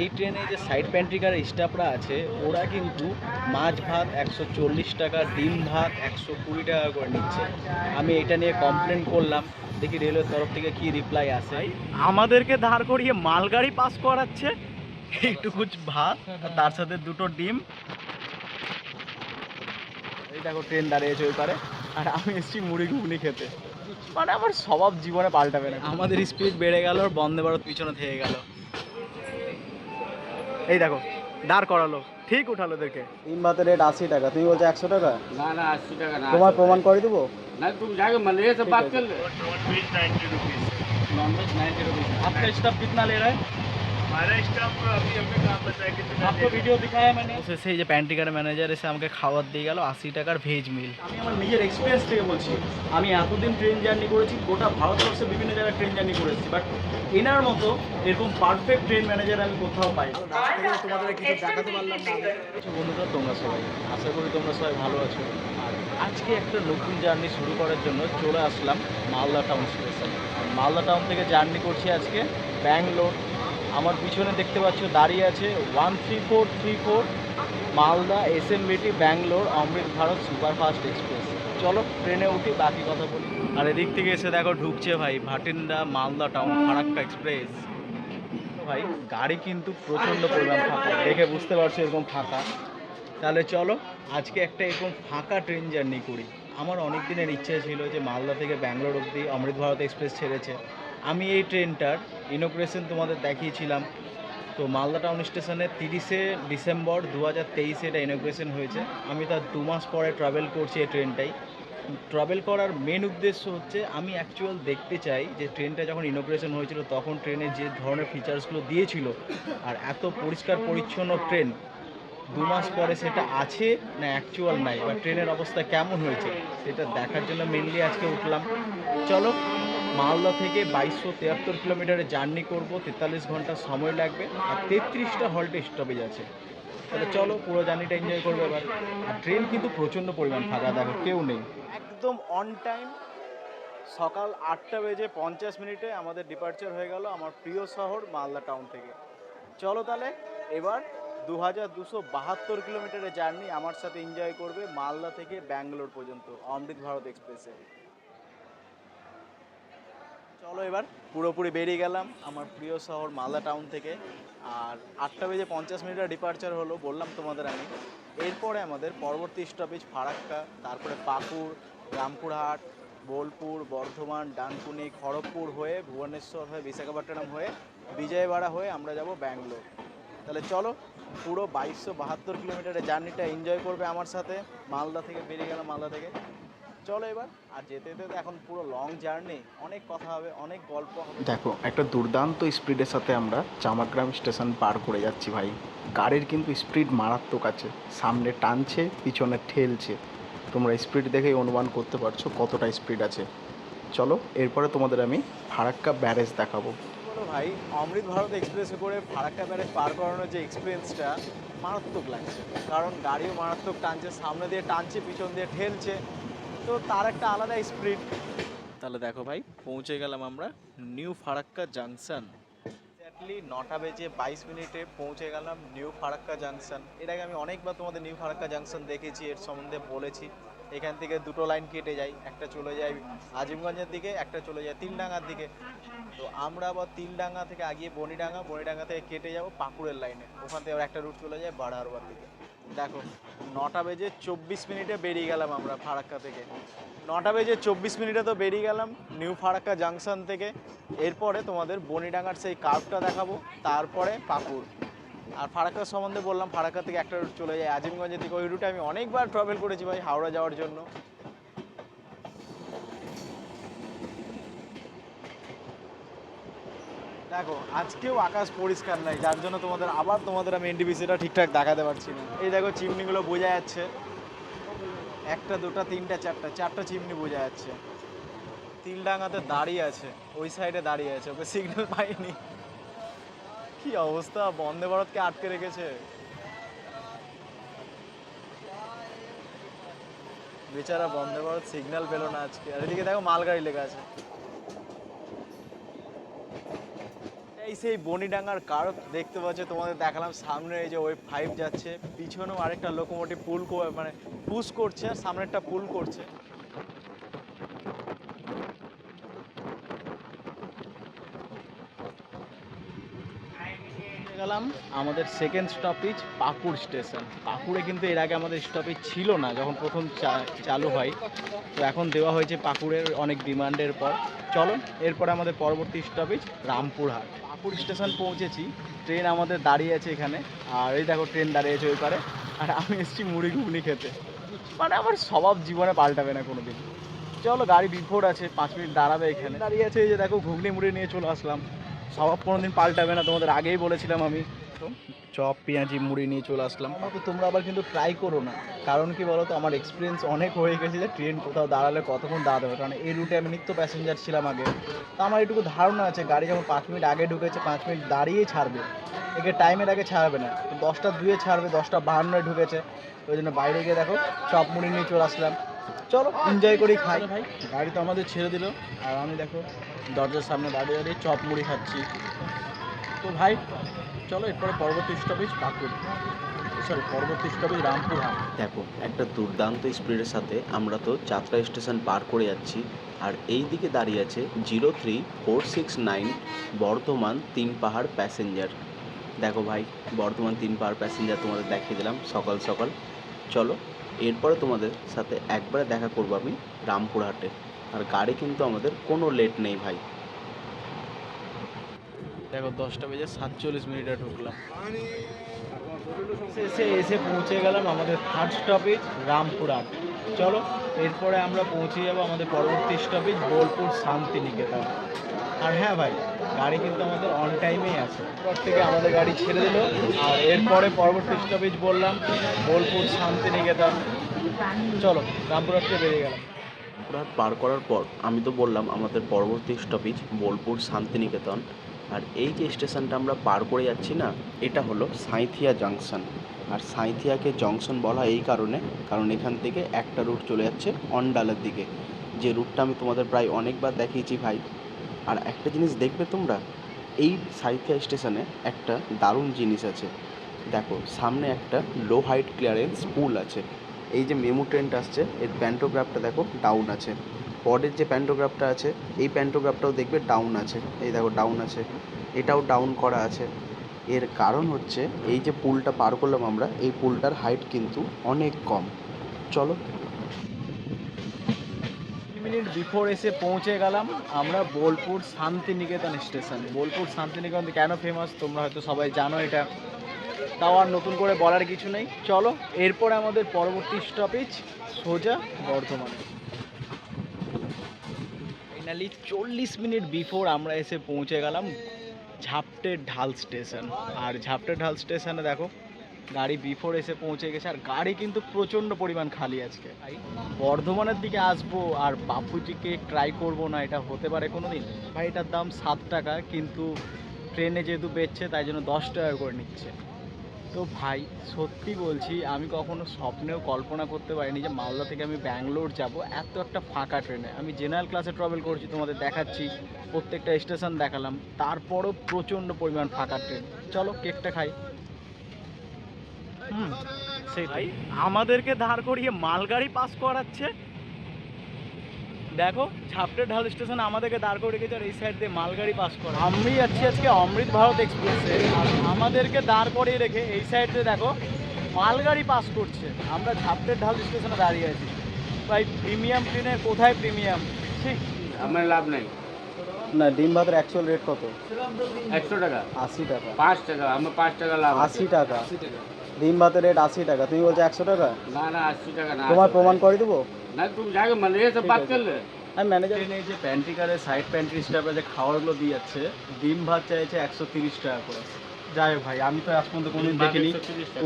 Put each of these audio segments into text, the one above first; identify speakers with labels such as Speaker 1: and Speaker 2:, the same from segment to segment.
Speaker 1: এই ট্রেনে যে সাইড প্যান্ট্রিকার স্টাফরা আছে ওরা কিন্তু মাছ ভাত 140 টাকা, ডিম ভাত 120 টাকা করে নিচ্ছে। আমি এটা নিয়ে কমপ্লেন করলাম, দেখি রেলের তরফ থেকে কি রিপ্লাই আসে। আমাদেরকে দাঁড় করিয়ে মালগাড়ি পাস করাচ্ছে, এইটুকু ভাত আর তার সাথে দুটো ডিম। এই দেখো ট্রেন দাঁড়িয়েছে ওই পারে, আর আমি এসেছি মুড়ি ঘুগনি খেতে। মানে আমার স্বভাব জীবনে পাল্টাবে না। আমাদের স্পিড বেড়ে গেল, আর বন্দে ভারত পিছনে থেকে গেল। এই দেখো দাঁড় করালো, ঠিক উঠালো দেখে। ডিম ভাতের রেট 80 টাকা, তুমি বলছো 100 টাকা।
Speaker 2: ना ना 80 টাকা না,
Speaker 1: তোমার প্রমাণ করে দেবো।
Speaker 2: ना तुम जाके मलेरिया से बात कर ले।
Speaker 3: Non veg 90 rupees.
Speaker 1: Non veg 90 rupees. आपका स्टाफ कितना ले रहा है?
Speaker 3: हमारा स्टाफ अभी हमें काम बताया कितना
Speaker 1: आपको वीडियो दिखाया मैंने। শেষে এই যে প্যান্ট্রিকার ম্যানেজার এসে আমাকে খাবার দিয়ে গেল 80 টাকার ভেজ মিল। আমি আমার নিজের এক্সপিরিয়েন্স থেকে বলছি, আমি এতদিন ট্রেন জার্নি করেছি, গোটা ভারতবর্ষে বিভিন্ন জায়গায় ট্রেন জার্নি করেছি, বাট এনার মতো এরকম পারফেক্ট ট্রেন ম্যানেজার আমি কোথাও পাই। তোমাদের কিছু দেখাতে পারলাম না। কিছু বন্ধুরা তোমরা সবাই, আশা করি তোমরা সবাই ভালো আছো। আর আজকে একটা নতুন জার্নি শুরু করার জন্য চলে আসলাম Malda town station. Malda town থেকে জার্নি করছি আজকে ব্যাঙ্গালোর। আমার পিছনে দেখতে পাচ্ছ দাঁড়িয়ে আছে 13434 মালদা এসএমবিটি ব্যাঙ্গালোর অমৃত ভারত সুপারফাস্ট এক্সপ্রেস। চলো ট্রেনে উঠি, বাকি কথা বলি। আর এদিক থেকে এসে দেখো ঢুকছে ভাই ভাটিন্ডা মালদা টাউন ফারাক্কা এক্সপ্রেস। ভাই গাড়ি কিন্তু প্রচণ্ড পরিমাণ ফাঁকা, দেখে বুঝতে পারছো এরকম ফাঁকা। তাহলে চলো আজকে একটা এরকম ফাঁকা ট্রেন জার্নি করি। আমার অনেক দিনের ইচ্ছে ছিল যে মালদা থেকে ব্যাঙ্গালোর অবধি অমৃত ভারত এক্সপ্রেস ছেড়েছে, আমি এই ট্রেনটার ইনোগ্রেশন তোমাদের দেখিয়েছিলাম। তো মালদা টাউন স্টেশনে 30শে ডিসেম্বর 2023 এটা ইনোগ্রেশন হয়েছে। আমি তার 2 মাস পরে ট্রাভেল করছি এই ট্রেনটাই। ট্রাভেল করার মেন উদ্দেশ্য হচ্ছে আমি অ্যাকচুয়াল দেখতে চাই যে ট্রেনটা যখন ইনোগ্রেশন হয়েছিল তখন ট্রেনে যে ধরনের ফিচার্সগুলো দিয়েছিল, আর এত পরিষ্কার পরিচ্ছন্ন ট্রেন 2 মাস পরে সেটা আছে না অ্যাকচুয়াল নাই, বা ট্রেনের অবস্থা কেমন হয়েছে সেটা দেখার জন্য মেনলি আজকে উঠলাম। চলো মালদা থেকে 2273 কিলোমিটারে জার্নি করব, 43 ঘন্টা সময় লাগবে, আর 33টা হল্টে স্টপেজ আছে। তাহলে চলো পুরো জার্নিটা এনজয় করবো এবার। আর ট্রেন কিন্তু প্রচণ্ড পরিমাণ ফাঁকা, দেখো কেউ নেই, একদম অন টাইম। সকাল 8:50 আমাদের ডিপার্চার হয়ে গেল আমার প্রিয় শহর মালদা টাউন থেকে। চলো তাহলে এবার 2272 কিলোমিটারের জার্নি আমার সাথে এনজয় করবে মালদা থেকে ব্যাঙ্গালোর পর্যন্ত অমৃত ভারত এক্সপ্রেসে। চলো এবার পুরোপুরি বেরিয়ে গেলাম আমার প্রিয় শহর মালদা টাউন থেকে। আর 8:50 ডিপার্চার হলো বললাম তোমাদের আমি। এরপরে আমাদের পরবর্তী স্টপেজ ফারাক্কা, তারপরে পাকুড়, রামপুরহাট, বোলপুর, বর্ধমান, ডানকুনি, খড়গপুর হয়ে ভুবনেশ্বর হয়ে বিশাখাপট্টনম হয়ে বিজয়বাড়া হয়ে আমরা যাব ব্যাঙ্গালোর। তাহলে চলো পুরো 2272 কিলোমিটারের জার্নিটা এনজয় করবে আমার সাথে। মালদা থেকে বেরিয়ে গেলাম মালদা থেকে। চলো এবার, আর যেতে যেতে এখন পুরো লং জার্নি, অনেক কথা হবে, অনেক গল্প হবে। দেখো একটা দুর্দান্ত স্পিডের সাথে আমরা চামাগ্রাম স্টেশন পার করে যাচ্ছি ভাই। গাড়ির কিন্তু স্পিড মারাত্মক আছে, সামনে টানছে পিছনে ঠেলছে, তোমরা স্পিড দেখেই অনুমান করতে পারছো কতটা স্পিড আছে। চলো এরপরে তোমাদের আমি ফারাক্কা ব্যারেজ দেখাবো। বলো ভাই, অমৃত ভারত এক্সপ্রেসে করে ফারাক্কা ব্যারেজ পার করানোর যে এক্সপিরিয়েন্সটা মারাত্মক লাগছে, কারণ গাড়িও মারাত্মক টানছে, সামনে দিয়ে টানছে পিছন দিয়ে ঠেলছে, তো তার একটা আলাদা স্পিড। তাহলে দেখো ভাই পৌঁছে গেলাম আমরা নিউ ফারাক্কা জাংশন। এক্স্যাক্টলি 9:22 পৌঁছে গেলাম নিউ ফারাক্কা জাংশন। এর আগে আমি অনেকবার তোমাদের নিউ ফারাক্কা জাংশন দেখেছি, এর সম্বন্ধে বলেছি। এখান থেকে দুটো লাইন কেটে যায়, একটা চলে যায় আজিমগঞ্জের দিকে, একটা চলে যায় তিলডাঙ্গার দিকে। তো আমরা আবার তিলডাঙ্গা থেকে আগিয়ে বনিডাঙ্গা, বনিডাঙ্গা থেকে কেটে যাবো পাকুড়ের লাইনে, ওখান থেকে আবার একটা রুট চলে যায় বাড়ারবার দিকে। দেখো 9:24 বেরিয়ে গেলাম আমরা ফারাক্কা থেকে। 9:24 তো বেরিয়ে গেলাম নিউ ফারাক্কা জাংশন থেকে। এরপরে তোমাদের বনিডাঙ্গার সেই কার্ভটা দেখাবো, তারপরে পাকুড়। আর ফারাক্কার সম্বন্ধে বললাম, ফারাক্কা থেকে একটা রুট চলে যায় আজিমগঞ্জের দিকে, ওই রুটে আমি অনেকবার ট্রাভেল করেছি ভাই হাওড়া যাওয়ার জন্য। দেখো আজকেও আকাশ পরিষ্কার নাই, যার জন্য তোমাদের আমি এনটিপিসিটা ঠিকঠাক দেখাতে পারছি না। এই দেখো চিমনিগুলো বোঝা যাচ্ছে, একটা দুটা তিনটা চারটা চিমনি বোঝা যাচ্ছে। তিলডাঙ্গাতে দাঁড়িয়ে আছে, ওই সাইডে দাঁড়িয়ে আছে, ওকে সিগন্যাল পাইনি। কি অবস্থা, বন্দে ভারতকে আটকে রেখেছে বেচারা, বন্দে ভারত সিগন্যাল পেলো না আজকে। আর এদিকে দেখো মালগাড়ি লেখা আছে। এই সেই বনিডাঙ্গার কার্ভ দেখতে পাচ্ছ, তোমাদের দেখালাম সামনে এই যে ওয়েভ 5 যাচ্ছে, পিছনেও আরেকটা লোকোমোটিভ পুল মানে পুশ করছে, আর সামনে একটা পুল করছে। গেলাম আমাদের সেকেন্ড স্টপেজ পাকুড় স্টেশন। পাকুড়ে কিন্তু এর আগে আমাদের স্টপেজ ছিল না যখন প্রথম চালু হয়, তো এখন দেওয়া হয়েছে পাকুড়ের অনেক ডিমান্ডের পর। চলো এরপরে আমাদের পরবর্তী স্টপেজ রামপুরহাট। পাকুড় স্টেশন পৌঁছেছি, ট্রেন আমাদের দাঁড়িয়ে আছে এখানে, আর এই দেখো ট্রেন দাঁড়িয়ে আছে ওই পারে, আর আমি এসেছি মুড়ি ঘুগনি খেতে। মানে আমার স্বভাব জীবনে পাল্টাবে না কোনো দিন। চলো গাড়ি বিফোর আছে, 5 মিনিট দাঁড়াবে এখানে, দাঁড়িয়ে আছে এই যে দেখো ঘুগনি মুড়ি নিয়ে চলে আসলাম। স্বভাব কোনো দিন পাল্টাবে না, তোমাদের আগেই বলেছিলাম আমি। চপ পেঁয়াজি মুড়ি নিয়ে চলে আসলাম। তো তোমরা আবার কিন্তু ট্রাই করো না, কারণ কি বলো তো, আমার এক্সপিরিয়েন্স অনেক হয়ে গেছে যে ট্রেন কোথাও দাঁড়ালে কতক্ষণ দাঁড়াতে হবে, কারণ এই রুটে আমি নিত্য প্যাসেঞ্জার ছিলাম আগে। তো আমার এটুকু ধারণা আছে গাড়ি যখন 5 মিনিট আগে ঢুকেছে 5 মিনিট দাঁড়িয়েই ছাড়বে, একে টাইমের আগে ছাড়বে না। 10টা 2-এ ছাড়বে, 10টা 52-এ ঢুকেছে, ওই জন্য বাইরে গিয়ে দেখো চপ মুড়ি নিয়ে চলে আসলাম। চলো এনজয় করি, খাই। ভাই গাড়ি তো আমাদের ছেড়ে দিল, আর আমি দেখো দরজার সামনে দাঁড়িয়ে দাঁড়িয়ে চপ মুড়ি খাচ্ছি। তো ভাই চলো এরপরে পরবর্তী স্টপেজ পাকুড়, সরি পরবর্তী স্টপেজ রামপুরহাট।
Speaker 4: দেখো একটা দুর্দান্ত স্পিডের সাথে আমরা তো যাত্রা স্টেশন পার করে যাচ্ছি, আর এই দিকে দাঁড়িয়ে আছে 03469 বর্ধমান 3 পাহাড় প্যাসেঞ্জার। দেখো ভাই বর্ধমান 3 পাহাড় প্যাসেঞ্জার তোমাদের দেখিয়ে দিলাম সকাল সকাল। চলো এরপরে তোমাদের সাথে একবারে দেখা করবো আমি রামপুরহাটে, আর গাড়ি কিন্তু আমাদের কোনো লেট নেই ভাই।
Speaker 1: দেখো 10টা বেজে 47 মিনিটে ঢুকলাম, এসে পৌঁছে গেলাম আমাদের থার্ড স্টপেজ রামপুরহাট। চলো এরপরে আমরা পৌঁছে যাবো আমাদের পরবর্তী স্টপেজ বোলপুর শান্তিনিকেতন। আর হ্যাঁ ভাই গাড়ি কিন্তু আমাদের অন টাইমেই আছে, পর থেকে আমাদের গাড়ি ছেড়ে দিল, আর এরপরে পরবর্তী স্টপেজ বললাম বোলপুর শান্তিনিকেতন। চলো রামপুরহাটকে বেরিয়ে গেলাম।
Speaker 4: রামপুরহাট পার করার পর আমি তো বললাম আমাদের পরবর্তী স্টপেজ বোলপুর শান্তিনিকেতন, আর এই যে স্টেশনটা আমরা পার করে যাচ্ছি না, এটা হলো সাঁইথিয়া জাংশন। আর সাঁইথিয়াকে জংশন বলা এই কারণে, কারণ এখান থেকে একটা রুট চলে যাচ্ছে অন্ডালের দিকে, যে রুটটা আমি তোমাদের প্রায় অনেকবার দেখিয়েছি ভাই। আর একটা জিনিস দেখবে তোমরা, এই সাঁইথিয়া স্টেশনে একটা দারুণ জিনিস আছে। দেখো সামনে একটা লো হাইট ক্লিয়ারেন্স পুল আছে। এই যে মেমু ট্রেনটা আসছে এর প্যান্টোগ্রাফটা দেখো ডাউন আছে, পরের যে প্যান্টোগ্রাফটা আছে এই প্যান্টোগ্রাফটাও দেখবে ডাউন আছে, এই দেখো ডাউন আছে, এটাও ডাউন করা আছে। এর কারণ হচ্ছে এই যে পুলটা পার করলাম আমরা, এই পুলটার হাইট কিন্তু অনেক কম। চলো
Speaker 1: মিনিট বিফোর এসে পৌঁছে গেলাম আমরা বোলপুর শান্তিনিকেতন স্টেশন। বোলপুর শান্তিনিকেতন কেন ফেমাস তোমরা হয়তো সবাই জানো, এটা তাও আর নতুন করে বলার কিছু নেই। চলো এরপরে আমাদের পরবর্তী স্টপেজ সোজা বর্ধমানে। ফাইনালি 40 মিনিট বিফোর আমরা এসে পৌঁছে গেলাম ঝাপটের ঢাল স্টেশন। আর ঝাপটের ঢাল স্টেশনে দেখো গাড়ি বিফোর এসে পৌঁছে গেছে, আর গাড়ি কিন্তু প্রচণ্ড পরিমাণ খালি আজকে। বর্ধমানের দিকে আসবো আর বাপুজিকে ট্রাই করব না, এটা হতে পারে কোনো দিন? ভাই এটার দাম 7 টাকা, কিন্তু ট্রেনে যেহেতু বেচছে তাই জন্য 10 টাকা করে নিচ্ছে। তো ভাই সত্যি বলছি আমি কখনো স্বপ্নেও কল্পনা করতে পারিনি যে মালদা থেকে আমি ব্যাঙ্গালোর যাব এত একটা ফাঁকা ট্রেনে। আমি জেনারেল ক্লাসে ট্রাভেল করছি, তোমাদের দেখাচ্ছি, প্রত্যেকটা স্টেশন দেখালাম, তারপরও প্রচণ্ড পরিমাণ ফাঁকা ট্রেন। চলো কেকটা খাই। সেটাই আমাদেরকে দাঁড় করিয়ে মালগাড়ি পাস করাচ্ছে। দেখো ঝাপটের ঢাল স্টেশন আমাদেরকে দাঁড় করে রেখেছে, আর এই সাইড দিয়ে মালগাড়ি পাস করে। আমি যাচ্ছি আজকে অমৃত ভারত এক্সপ্রেসে, আর আমাদেরকে দাঁড় করিয়ে রেখে এই সাইড দিয়ে দেখো মালগাড়ি পাস করছে। আমরা ঝাপটের ঢাল স্টেশনে দাঁড়িয়ে আছি। ভাই প্রিমিয়াম ট্রেনের কোথায় প্রিমিয়াম, ঠিক
Speaker 2: আমার লাভ নেই।
Speaker 1: না ডিম ভাতের অ্যাকচুয়াল রেট কত?
Speaker 2: 100 টাকা,
Speaker 1: 80 টাকা।
Speaker 2: 5 টাকা, আমার 5 টাকা লাভ।
Speaker 1: 80 টাকা ডিম ভাতের রেট, 80 টাকা। তুমি বলছো 100 টাকা?
Speaker 2: না না 80 টাকা না।
Speaker 1: তোমার প্রমাণ করে দেবো।
Speaker 2: না তুমি যাকে मैनेजर से बात कर ले।
Speaker 1: আমি ম্যানেজার এই যে প্যান্ট্রি কারে সাইড প্যান্ট্রি স্টাফে যে খাবারগুলো দিয়ে যাচ্ছে, ডিম ভাত চাইছে 130 টাকা করে। যাই হোক ভাই আমি তো আজ পর্যন্ত কোনোদিন দেখিনি,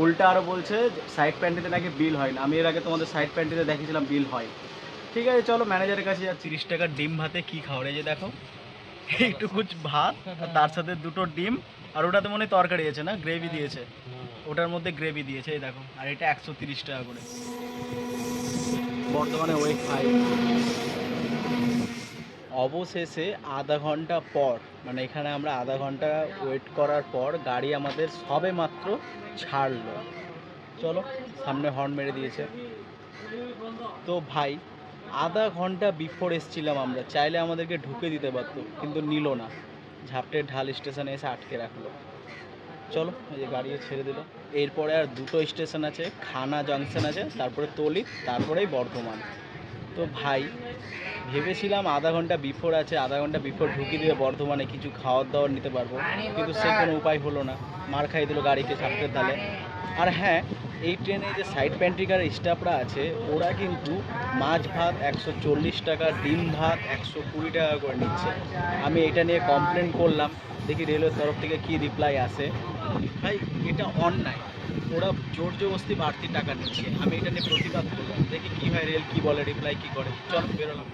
Speaker 1: উল্টা আরও বলছে সাইড প্যান্ট্রিতে নাকি বিল হয় না। আমি এর আগে তোমাদের সাইড প্যান্ট্রিতে দেখিয়েছিলাম বিল হয়। ঠিক আছে চলো ম্যানেজারের কাছে যা। 30 টাকার ডিম ভাতে কী খাওয়ার, এই যে দেখো এইটুকু ভাত আর তার সাথে 2টো ডিম, আর ওটাতে মনে হয় তরকারি আছে না, গ্রেভি দিয়েছে, ওটার মধ্যে গ্রেভি দিয়েছে এই দেখো, আর এটা 130 টাকা করে। বর্তমানে ওয়েক 5 অবশেষে আধা ঘন্টা পর, মানে এখানে আমরা আধা ঘন্টা ওয়েট করার পর গাড়ি আমাদের সবে মাত্র ছাড়লো। চলো, সামনে হর্ন মেরে দিয়েছে। তো ভাই, আধা ঘন্টা বিফোর এসছিলাম আমরা, চাইলে আমাদেরকে ঢুকে দিতে পারতো, কিন্তু নিল না। ঝাপটের ঢাল স্টেশনে এসে আটকে রাখলো। চলো, এই যে গাড়িও ছেড়ে দিল। এরপরে আর দুটো স্টেশন আছে, খানা জাংশন আছে, তারপরে তলিত, তারপরেই বর্ধমান। তো ভাই, ভেবেছিলাম আধা ঘন্টা বিফোর আছে, আধা ঘন্টা বিফোর ঢুকিয়ে দেবে বর্ধমানে, কিছু খাওয়ার দাওয়ার নিতে পারবো, কিন্তু সে কোনো উপায় হলো না। মার খাই দিল গাড়িকে ঝাপটের ঢালে। আর হ্যাঁ, এই ট্রেনে যে সাইড প্যান্ট্রিকার স্টাফরা আছে, ওরা কিন্তু মাছ ভাত 140 টাকা, ডিম ভাত 120 টাকা করে নিচ্ছে। আমি এটা নিয়ে কমপ্লেন করলাম, দেখি রেলের তরফ থেকে কি রিপ্লাই আসে। ভাই, এটা অন্যায়, ওরা জোর জবরদস্তি বাড়তি টাকা নিচ্ছে। আমি এটা নিয়ে প্রতিবাদ করলাম, দেখি কী হয়, রেল কী বলে, রিপ্লাই কী করে। চল, বেরোলাম।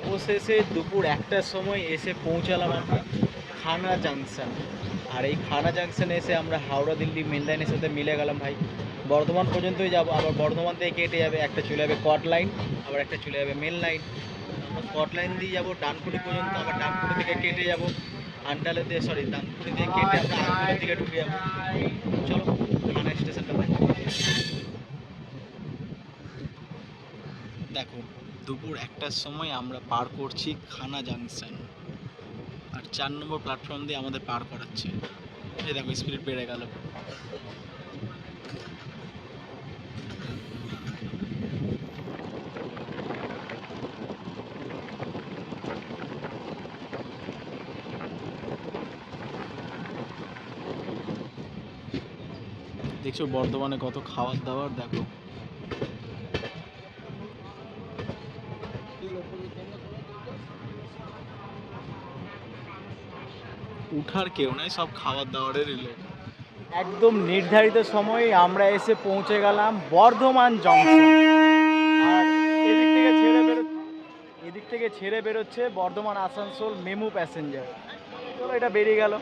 Speaker 1: অবশেষে দুপুর 1টার সময় এসে পৌঁছালাম আমরা খানা জাংশন। আর এই খানা জাংশনে এসে আমরা হাওড়া দিল্লি মেন লাইনের সাথে মিলে গেলাম ভাই। বর্ধমান পর্যন্তই যাব, আবার বর্ধমান থেকে কেটে যাবে, একটা চলে যাবে কট লাইন, আবার একটা চলে যাবে মেন লাইন। আমরা কট লাইন দিয়ে যাবো ডানকুনি পর্যন্ত, আবার ডানকুনি থেকে কেটে যাব আন্ডালে দিয়ে, ডানকুনি দিয়ে কেটে আমরা আন্ডালের দিকে ঢুকে যাবো। চলো, খানা স্টেশনটা দেখো। দুপুর 1টার সময় আমরা পার করছি খানা জাংশন, আর 4 নম্বর প্ল্যাটফর্ম দিয়ে আমাদের পার করাচ্ছে। এই দেখো, স্পিড বেড়ে গেল। দেখছো বর্ধমানে কত খাবার দাবার, দেখো। উঠার কেউ নাই, সব খাবার দাবারেরই লোক। একদম নির্ধারিত সময়ে আমরা এসে পৌঁছে গেলাম বর্ধমান জংশন। আর এদিক থেকে ছেড়ে বেরোচ্ছে বর্ধমান আসানসোল মেমু প্যাসেঞ্জার। চলো, এটা বেরিয়ে গেল।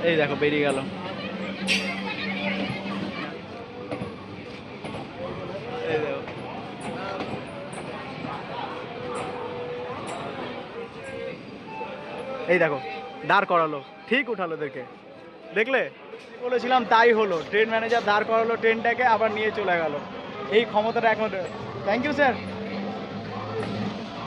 Speaker 1: এই দেখো, বেরিয়ে গেল। এই দেখো, এই দেখো, দাঁড় করালো, ঠিক উঠালো। দেখলে, বলেছিলাম তাই হলো। ট্রেন ম্যানেজার দাঁড় করালো ট্রেনটাকে, আবার নিয়ে চলে গেল। এই ক্ষমতাটা একমাত্র, থ্যাংক ইউ স্যার।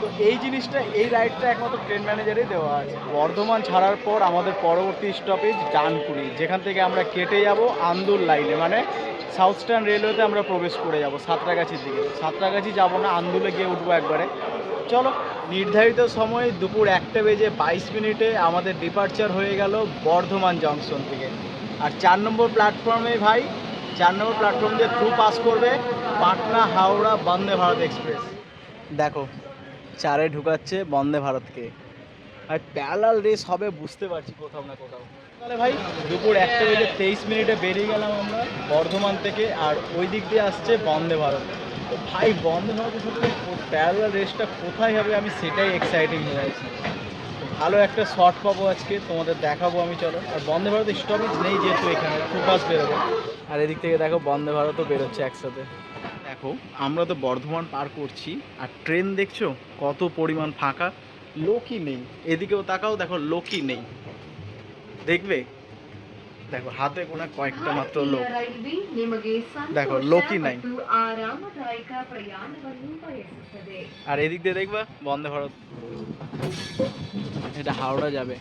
Speaker 1: তো এই জিনিসটা, এই রাইডটা একমাত্র ট্রেন ম্যানেজারই দেওয়া আছে। বর্ধমান ছাড়ার পর আমাদের পরবর্তী স্টপেজ ডানকুনি, যেখান থেকে আমরা কেটে যাব আন্দুল লাইনে, মানে সাউথ স্টার্ন রেলওয়েতে আমরা প্রবেশ করে যাব সাঁতরাগাছির দিকে। সাঁতরাগাছি যাব না, আন্দুলে গিয়ে উঠবো একবারে। চলো, নির্ধারিত সময় দুপুর 1:22 আমাদের ডিপার্চার হয়ে গেল বর্ধমান জংশন থেকে। আর 4 নম্বর প্ল্যাটফর্মে ভাই, 4 নম্বর প্ল্যাটফর্ম দিয়ে থ্রু পাস করবে পাটনা হাওড়া বন্দে ভারত এক্সপ্রেস। দেখো, 4-এ ঢুকাচ্ছে বন্দে ভারতকে। আর প্যারালাল রেস হবে, বুঝতে পারছি কোথাও না কোথাও। তাহলে ভাই, দুপুর 1:23 বেরিয়ে গেলাম আমরা বর্ধমান থেকে, আর ওই দিক দিয়ে আসছে বন্দে ভারত। তো ভাই, বন্দে ভারতের সাথে প্যারালাল রেসটা কোথায় হবে, আমি সেটাই এক্সাইটিং হয়ে আছি। ভালো একটা শর্ট পাবো আজকে, তোমাদের দেখাবো আমি। চলো, আর বন্দে ভারত স্টপেজ নেই যেহেতু, এখানে খুব ফাস্ট বেরোবো। আর এদিক থেকে দেখো, বন্দে ভারতও বেরোচ্ছে একসাথে। দেখো, আমরা তো বর্ধমান পার করছি, আর ট্রেন দেখছো কত পরিমাণ ফাঁকা, লোকই নেই। এদিকেও তাকাও, দেখো লোকই নেই। দেখবে, দেখো হাতে গোনা কয়েকটা মাত্র লোক, দেখো লোকই নাই। আর এদিক দিয়ে দেখবা বন্দে ভারত, এটা হাওড়া যাবে।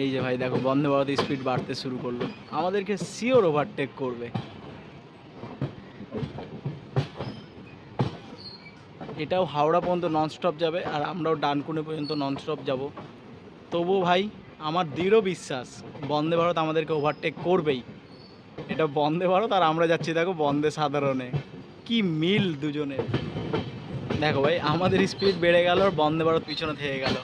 Speaker 1: এই যে ভাই দেখো, বন্দে ভারত স্পিড বাড়তে শুরু করলো, আমাদেরকে শিওর ওভারটেক করবে। এটাও হাওড়া পর্যন্ত ননস্টপ যাবে, আর আমরাও ডানকুনি পর্যন্ত ননস্টপ যাব। তবু ভাই, আমার দৃঢ় বিশ্বাস বন্দে ভারত আমাদেরকে ওভারটেক করবেই। এটা বন্দে ভারত, আর আমরা যাচ্ছি দেখো বন্দে সাধারণে। কি মিল দুজনের। দেখো ভাই, আমাদের স্পিড বেড়ে গেল, আর বন্দে ভারত পিছনে থেকে গেল।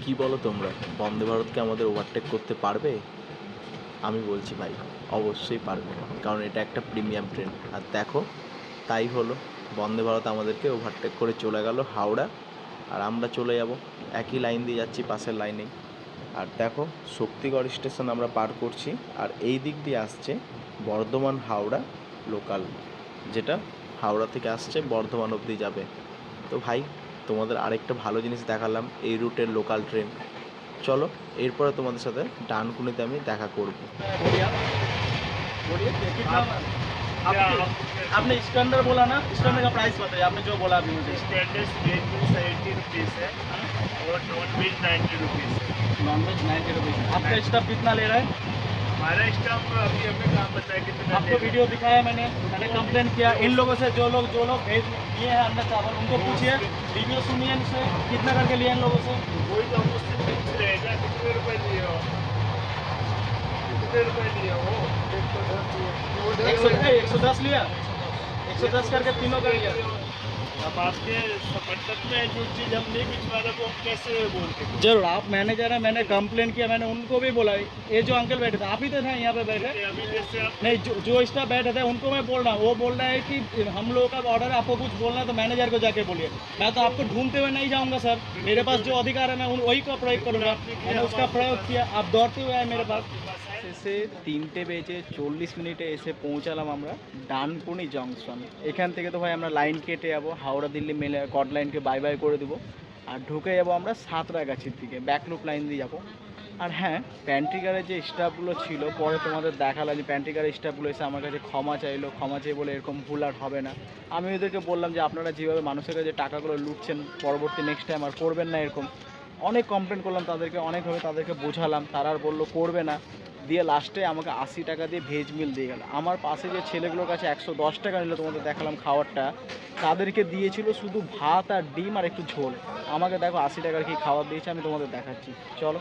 Speaker 4: কি বলো তোমরা, বন্দে ভারতকে আমাদের ওভারটেক করতে পারবে? আমি বলছি ভাই, অবশ্যই পারবে, কারণ এটা একটা প্রিমিয়াম ট্রেন। আর দেখো, তাই হলো, বন্দে ভারত আমাদেরকে ওভারটেক করে চলে গেল হাওড়া, আর আমরা চলে যাব একই লাইন দিয়ে যাচ্ছি, পাশের লাইনেই। আর দেখো শক্তিগড় স্টেশন আমরা পার করছি, আর এই দিক দিয়ে আসছে বর্ধমান হাওড়া লোকাল, যেটা হাওড়া থেকে আসছে বর্ধমান অবধি যাবে। তো ভাই তোমাদের আরেকটা ভালো জিনিস দেখালাম, এই রুটের লোকাল ট্রেন। চলো এরপরে তোমাদের সাথে ডানকুনিতে আমি দেখা করব।
Speaker 1: बोलिए कितना
Speaker 3: क्या
Speaker 1: आपने स्टैंडर्ड बोला ना, स्टैंडर्ड का प्राइस बताइए आपने जो बोला अभी मुझे।
Speaker 3: स्टेनलेस वेज मील्स 80 रुपीज़ है और नॉन वेज 90 रुपीज़ है।
Speaker 1: Non veg 90 rupees. आपका स्टाफ कितना ले रहा है?
Speaker 3: हमारा स्टाफ अभी हमें काम बताया कितना
Speaker 1: आपको वीडियो दिखाया मैंने कंप्लेन किया इन लोगों से, जो लोग भेज दिए हैं अंडा चावल, उनको पूछिए, रिव्यू सुनिए इनसे कितना करके लिए इन लोगों से।
Speaker 3: वही तो हम उससे पूछ रहे हैं कितने रुपए लिए हो, कितने रुपए लिए हो।
Speaker 1: 110 लिया, 110 करके तीनों का लिया।
Speaker 3: अब आपके समर्थक में जो चीज़ हम नहीं भिजवा रहे वो हम कैसे बोलते हैं।
Speaker 1: जरूर, आप मैनेजर हैं, मैंने कंप्लेन किया, मैंने उनको भी बोला। ये जो अंकल बैठे थे, आप ही तो थे यहाँ पे बैठे?
Speaker 3: अभी जैसे आप
Speaker 1: नहीं, जो स्टाफ बैठे थे उनको मैं बोल रहा हूँ, वो बोल रहा है कि हम लोगों का ऑर्डर है, आपको कुछ बोलना है तो मैनेजर को जाके बोलिए। मैं तो आपको ढूंढते हुए नहीं जाऊँगा सर, मेरे पास जो अधिकार है मैं वही का प्रयोग करूँगा। मैंने उसका प्रयोग किया, आप दौड़ते हुए आए मेरे पास। এসে 3:40 এসে পৌঁছালাম আমরা ডানকুনি জংশন। এখান থেকে তো ভাই আমরা লাইন কেটে যাবো হাওড়া দিল্লি মেলে কট লাইনকে বাই বাই করে দেবো, আর ঢুকে যাবো আমরা সাঁতরাগাছির দিকে, ব্যাকলুপ লাইন দিয়ে যাবো। আর হ্যাঁ, প্যান্ট্রিগারের যে স্টাফগুলো ছিল পরে তোমাদের দেখালাম যে প্যান্ট্রিগারের স্টাফগুলো এসে আমার কাছে ক্ষমা চাইলো, ক্ষমা চেয়ে বলে এরকম ভুল আর হবে না। আমি ওদেরকে বললাম যে আপনারা যেভাবে মানুষের কাছে টাকাগুলো লুটছেন পরবর্তী নেক্সট টাইম আর করবেন না এরকম। অনেক কমপ্লেন করলাম তাদেরকে, অনেকভাবে তাদেরকে বোঝালাম, তারা আর বললো করবে না। দিয়ে লাস্টে আমাকে 80 টাকা দিয়ে ভেজ মিল দিয়ে গেল। আমার পাশে যে ছেলেগুলোর কাছে 110 টাকা নিল, তোমাদের দেখালাম খাবারটা, তাদেরকে দিয়েছিল শুধু ভাত আর ডিম আর একটু ঝোল। আমাকে দেখো 80 টাকার কি খাবার দিয়েছে আমি তোমাদের দেখাচ্ছি। চলো,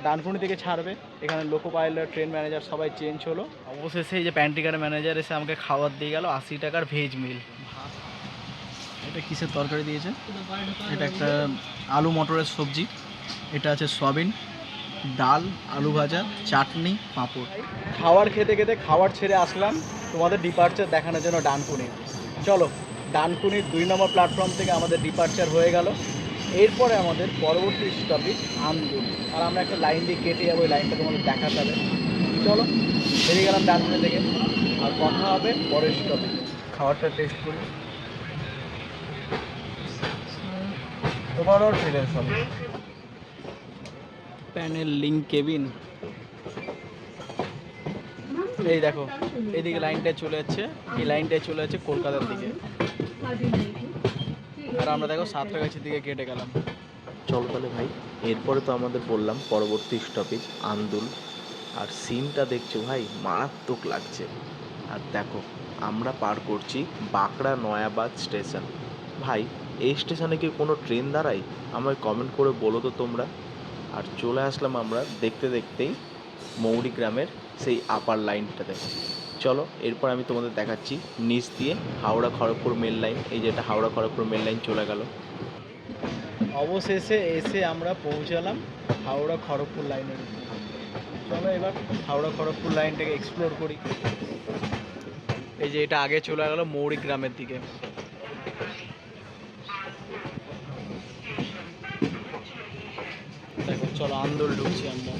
Speaker 1: ডানকুনি থেকে ছাড়বে, এখানে লোকো পাইলট, ট্রেন ম্যানেজার সবাই চেঞ্জ হলো। অবশেষে এই যে প্যান্ট্রিগারের ম্যানেজার এসে আমাকে খাবার দিয়ে গেল 80 টাকার ভেজ মিল। এটা কিসের তরকারি দিয়েছে? এটা একটা আলু মটরের সবজি, এটা আছে সয়াবিন, ডাল, আলু ভাজা, চাটনি, পাঁপড়। খাবার খেতে খেতে খাবার ছেড়ে আসলাম তোমাদের ডিপার্চার দেখানোর জন্য ডানকুনি। চলো, ডানকুনির 2 নম্বর প্ল্যাটফর্ম থেকে আমাদের ডিপার্চার হয়ে গেল। এরপরে আমাদের পরবর্তী স্টপেজ আন্দুল, আর আমরা একটা লাইন দিয়ে কেটে যাবো, ওই লাইনটা তোমাদের দেখাতে হবে। চলো বেরিয়ে গেলাম ডানকুনি থেকে, আর কথা হবে পরের স্টপেজ। খাবারটা টেস্ট করি। ওভারঅল ফিলিংস হবে। প্যানেল লিঙ্ক কেবিন, এই দেখো এইদিকে লাইনটায় চলে যাচ্ছে, এই লাইনটায় চলে যাচ্ছে কলকাতার দিকে, আর আমরা দেখো সাঁতরাগাছির দিকে কেটে গেলাম।
Speaker 4: চলো তাহলে ভাই, এরপরে তো আমাদের বললাম পরবর্তী স্টপেজ আন্দুল, আর সিনটা দেখছো ভাই মারাত্মক লাগছে। আর দেখো আমরা পার করছি বাঁকড়া নয়াবাদ স্টেশন। ভাই এই স্টেশনে কি কোনো ট্রেন দাঁড়ায়? আমায় কমেন্ট করে বলো তো তোমরা। আর চলে আসলাম আমরা দেখতে দেখতেই মৌরি গ্রামের সেই আপার লাইনটাতে। চলো এরপর আমি তোমাদের দেখাচ্ছি নিচ দিয়ে হাওড়া খড়গপুর মেল লাইন। এই যেটা হাওড়া খড়গপুর মেল লাইন চলে গেল।
Speaker 1: অবশেষে এসে আমরা পৌঁছালাম হাওড়া খড়গপুর লাইনের। চলো এবার হাওড়া খড়গপুর লাইনটাকে এক্সপ্লোর করি। এই যে এটা আগে চলে গেল মৌরি গ্রামের দিকে। দেখো চলো আন্দোল ঢুকছি আমরা।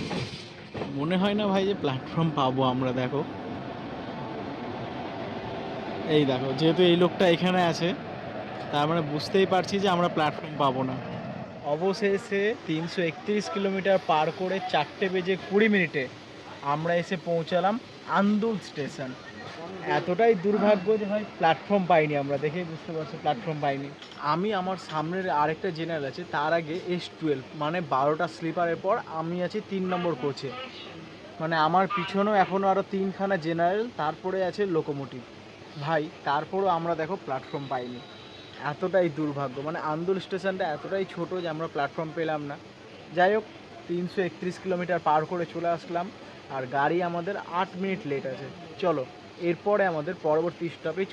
Speaker 1: মনে হয় না ভাই যে প্ল্যাটফর্ম পাবো আমরা। দেখো এই দেখো, যেহেতু এই লোকটা এখানে আছে তার মানে বুঝতেই পারছি যে আমরা প্ল্যাটফর্ম পাবো না। অবশেষে 331 কিলোমিটার পার করে 4:20 আমরা এসে পৌঁছালাম আন্দুল স্টেশন। এতটাই দুর্ভাগ্য যে ভাই প্ল্যাটফর্ম পাইনি আমরা, দেখেই বুঝতে পারছি প্ল্যাটফর্ম পাইনি। আমি আমার সামনের আরেকটা জেনারেল আছে, তার আগে S12 মানে 12টা স্লিপারের পর আমি আছি 3 নম্বর কোচে। মানে আমার পিছনেও এখনও আরও 3খানা জেনারেল, তারপরে আছে লোকোমোটিভ। ভাই তারপরও আমরা দেখো প্ল্যাটফর্ম পাইনি, এতটাই দুর্ভাগ্য। মানে আন্দুল স্টেশনটা এতটাই ছোট যে আমরা প্ল্যাটফর্ম পেলাম না। যাই হোক 331 কিলোমিটার পার করে চলে আসলাম, আর গাড়ি আমাদের 8 মিনিট লেট আছে। চলো এরপরে আমাদের পরবর্তী স্টপেজ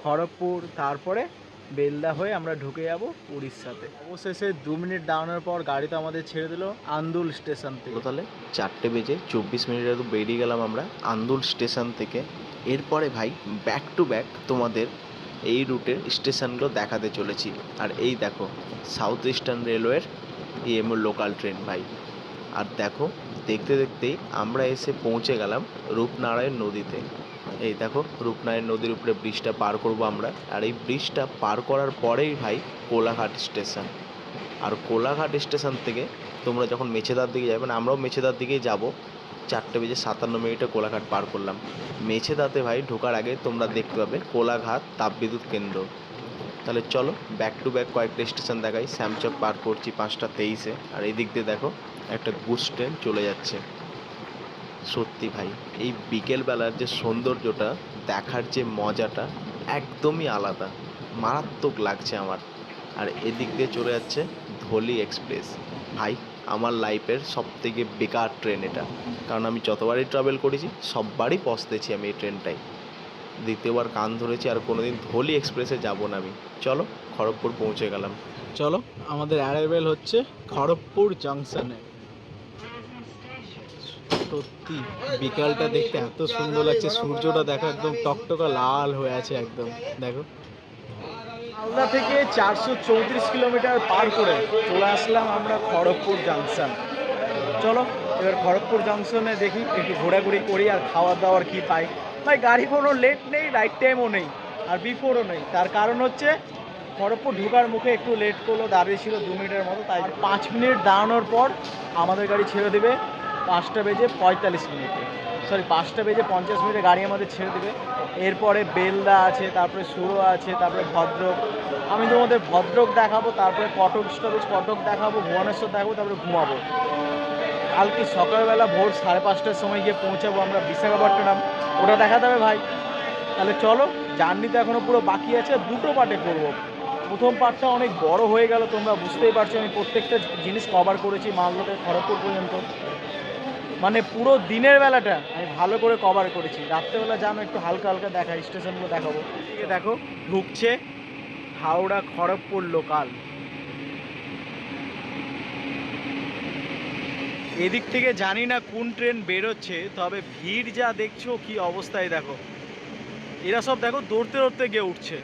Speaker 1: খড়গপুর, তারপরে বেলদা হয়ে আমরা ঢুকে যাব উড়িষ্যাতে। অবশেষে 2 মিনিট দাঁড়ানোর পর গাড়ি তো আমাদের ছেড়ে দিল আন্দুল স্টেশন থেকে।
Speaker 4: তাহলে 4:24 তো বেরিয়ে গেলাম আমরা আন্দুল স্টেশন থেকে। এরপরে ভাই ব্যাক টু ব্যাক তোমাদের এই রুটের স্টেশনগুলো দেখাতে চলেছি। আর এই দেখো সাউথ ইস্টার্ন রেলওয়ের EMO লোকাল ট্রেন। ভাই আর দেখো দেখতে দেখতেই আমরা এসে পৌঁছে গেলাম রূপনারায়ণ নদীতে। এই দেখো রূপনারায়ণ নদীর উপরে ব্রিজটা পার করব আমরা, আর এই ব্রিজটা পার করার পরেই ভাই কোলাঘাট স্টেশন। আর কোলাঘাট স্টেশন থেকে তোমরা যখন মেছেদার দিকে যাবে, মানে আমরাও মেছেদার দিকেই যাব, 4:57 কোলাঘাট পার করলাম। মেছেদাতে ভাই ঢোকার আগে তোমরা দেখতে পাবে কোলাঘাট তাপবিদ্যুৎ কেন্দ্র। তাহলে চলো ব্যাক টু ব্যাক কয়েকটা স্টেশন দেখাই। শ্যামচক পার করছি 5:23-এ, আর এই দিক দিয়ে দেখো একটা গুডস ট্রেন চলে যাচ্ছে। সত্যি ভাই এই বিকেলবেলার যে সৌন্দর্যটা, দেখার যে মজাটা একদমই আলাদা, মারাত্মক লাগছে আমার। আর এদিক দিয়ে চলে যাচ্ছে ধলি এক্সপ্রেস। ভাই আমার লাইফের সবথেকে বেকার ট্রেন এটা, কারণ আমি যতবারই ট্রাভেল করেছি সববারই পস্তেছি আমি এই ট্রেনটাই। দ্বিতীয়বার কান ধরেছি, আর কোনোদিন ধলি এক্সপ্রেসে যাব না আমি। চলো খড়গপুর পৌঁছে গেলাম।
Speaker 1: চলো আমাদের অ্যারাইভেল হচ্ছে খড়গপুর জাংশনে। সত্যি বিকালটা দেখতে এত সুন্দর লাগছে, সূর্যটা দেখো একদম টকটকা লাল হয়ে আছে একদম। দেখো মালদা থেকে 434 কিলোমিটার পার করে চলে আসলাম আমরা খড়গপুর জাংশন। চলো এবার খড়গপুর জাংশনে দেখি একটু ঘোরাঘুরি করি আর খাওয়া দাওয়ার কি পাই। ভাই গাড়ি কোনো লেট নেই, রাইট টাইমও নেই, আর বিফোরও নেই। তার কারণ হচ্ছে খড়গপুর ঢোকার মুখে একটু লেট করলো, দাঁড়িয়েছিল 2 মিনিটের মতো, তাই 5 মিনিট দাঁড়ানোর পর আমাদের গাড়ি ছেড়ে দেবে 5:45, সরি 5:50 গাড়ি আমাদের ছেড়ে দেবে। এরপরে বেলদা আছে, তারপরে সুরো আছে, তারপরে ভদ্রক। আমি তোমাদের ভদ্রক দেখাবো, তারপরে কটক স্টপেজ কটক দেখাবো, ভুবনেশ্বর দেখাবো, তারপরে ঘুমাবো। কালকে সকালবেলা ভোর 5:30টার সময় গিয়ে পৌঁছাবো আমরা বিশাখাপট্টনম, ওটা দেখাতে হবে ভাই। তাহলে চলো, জার্নি তো এখনও পুরো বাকি আছে, 2টো পার্টে করবো। প্রথম পার্টটা অনেক বড় হয়ে গেল, তোমরা বুঝতেই পারছো আমি প্রত্যেকটা জিনিস কভার করেছি মালদা থেকে খড়গপুর পর্যন্ত। মানে পুরো দিনের বেলাটা আমি ভালো করে কভার করেছি, রাত্রেবেলা জানো একটু হালকা হালকা দেখা স্টেশনগুলো দেখাবো। এদিকে দেখো ঢুকছে হাওড়া খড়গপুর লোকাল। এদিক থেকে জানি না কোন ট্রেন বেরোচ্ছে, তবে ভিড় যা দেখছো কি অবস্থায় দেখো, এরা সব দেখো দৌড়তে দৌড়তে গিয়ে উঠছে।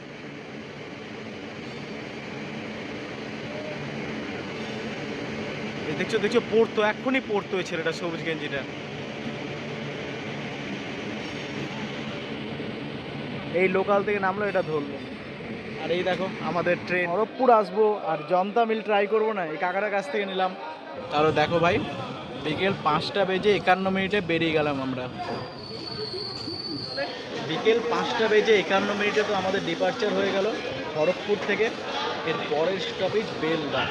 Speaker 1: দেখছো পড়তো, এক্ষুনি পড়তো ওই ছেলেটা সবুজ গেঞ্জিটা। এই লোকাল থেকে নামলো, এটা ধরলো। আর এই দেখো আমাদের ট্রেন খড়গপুর আসবো আর জনতা মিল ট্রাই করবো না, এই কাকাটার কাছ থেকে নিলাম। তাহলে দেখো ভাই বিকেল 5:51 বেরিয়ে গেলাম আমরা। বিকেল 5:51 তো আমাদের ডিপার্চার হয়ে গেল খড়গপুর থেকে। এর পরের স্টপেজ বেলদা,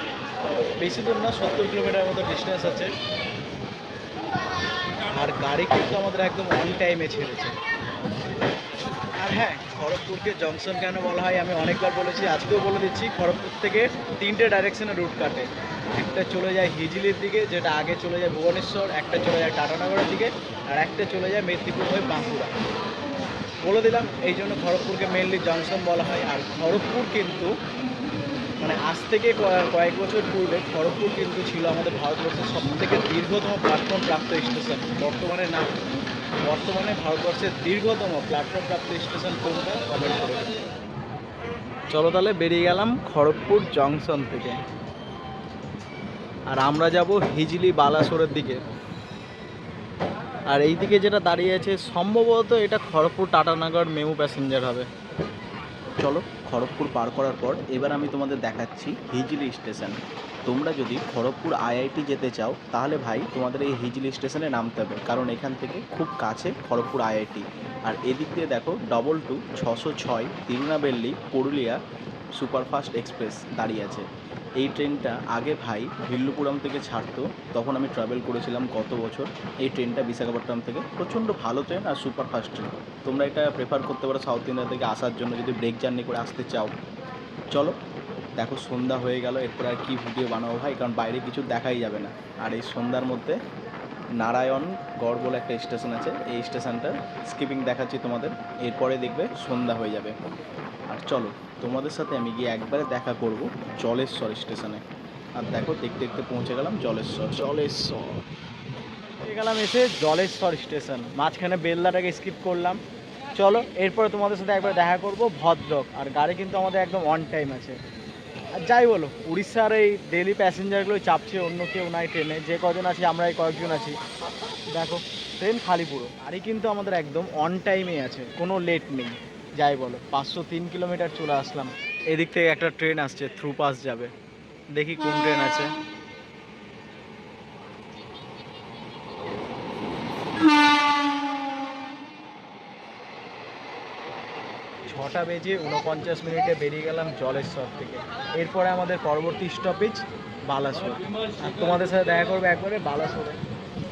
Speaker 1: বেশি দূর না, 70 কিলোমিটার মতো ডিস্টেন্স আছে। আর গাড়ি কিন্তু আমাদের একদম অন টাইমে ছেড়েছে। আর হ্যাঁ, খড়গপুরকে জংশন কেন বলা হয় আমি অনেকবার বলেছি, আজকেও বলে দিচ্ছি। খড়গপুর থেকে 3টে ডাইরেকশনে রুট কাটে। একটা চলে যায় হিজলির দিকে, যেটা আগে চলে যায় ভুবনেশ্বর, একটা চলে যায় টাটানগরের দিকে, আর একটা চলে যায় মেদিনীপুর হয়ে বাঁকুড়া। বলে দিলাম, এই জন্য খড়গপুরকে মেনলি জংশন বলা হয়। আর খড়গপুর কিন্তু মানে আজ থেকে কয়েক বছর পূর্বে খড়গপুর কিন্তু ছিল আমাদের ভারতবর্ষের সবথেকে দীর্ঘতম প্ল্যাটফর্ম প্রাপ্ত স্টেশন। বর্তমানে না, বর্তমানে ভারতবর্ষের দীর্ঘতম প্ল্যাটফর্ম প্রাপ্ত স্টেশন কোনটা কমেন্ট করে। চলো তাহলে বেরিয়ে গেলাম খড়গপুর জংশন থেকে, আর আমরা যাব হিজলি বালাসোরের দিকে। আর এই দিকে যেটা দাঁড়িয়ে আছে সম্ভবত এটা খড়গপুর টাটানগর মেমু প্যাসেঞ্জার হবে।
Speaker 4: চলো খড়গপুর পার করার পর এবার আমি তোমাদের দেখাচ্ছি হিজলি স্টেশন। তোমরা যদি খড়গপুর আইআইটি যেতে চাও তাহলে ভাই তোমাদের এই হিজলি স্টেশনে নামতে হবে, কারণ এখান থেকে খুব কাছে খড়গপুর আইআইটি। আর এদিক দিয়ে দেখো 22 606 তিরুনাবেল্লি পুরুলিয়া সুপারফাস্ট এক্সপ্রেস দাঁড়িয়ে আছে। এই ট্রেনটা আগে ভাই ভিল্লুপুরম থেকে ছাড়তো, তখন আমি ট্রাভেল করেছিলাম গত বছর। এই ট্রেনটা বিশাখাপট্টনম থেকে, প্রচণ্ড ভালো ট্রেন আর সুপারফাস্ট ট্রেন। তোমরা এটা প্রেফার করতে পারো সাউথ ইন্ডিয়া থেকে আসার জন্য যদি ব্রেক জার্নি করে আসতে চাও। চলো দেখো সন্ধ্যা হয়ে গেল, এরপর আর কি ভিডিও বানাবো ভাই, কারণ বাইরে কিছু দেখাই যাবে না। আর এই সন্ধ্যার মধ্যে নারায়ণগড় বলে একটা স্টেশন আছে, এই স্টেশনটা স্কিপিং দেখাচ্ছি তোমাদের, এরপরে দেখবে সন্ধ্যা হয়ে যাবে। আর চলো তোমাদের সাথে আমি গিয়ে একবারে দেখা করব জলেশ্বর স্টেশনে। আর দেখো দেখতে দেখতে পৌঁছে গেলাম জলেশ্বর
Speaker 1: গেলাম এসে জলেশ্বর স্টেশন, মাঝখানে বেলদাটাকে স্কিপ করলাম। চলো এরপরে তোমাদের সাথে একবার দেখা করব ভদ্রক। আর গাড়ি কিন্তু আমাদের একদম অন টাইম আছে। আর যাই বলো, উড়িষ্যার এই ডেলি প্যাসেঞ্জারগুলো চাপছে, অন্য কেউ নাই ট্রেনে। যে কজন আছি আমরা এই কয়েকজন আছি। দেখো ট্রেন খালি পুরো। গাড়ি কিন্তু আমাদের একদম অন টাইমে আছে, কোনো লেট নেই। যাই বলো, 503 কিলোমিটার চলে আসলাম। এদিক থেকে একটা ট্রেন আসছে, থ্রু পাস যাবে। দেখি কোন ট্রেন আছে। 6:49 বেরিয়ে গেলাম জলেশ্বর থেকে। এরপরে আমাদের পরবর্তী স্টপেজ বালাসোর। আর তোমাদের সাথে দেখা করবো একবারে বালাসোরে।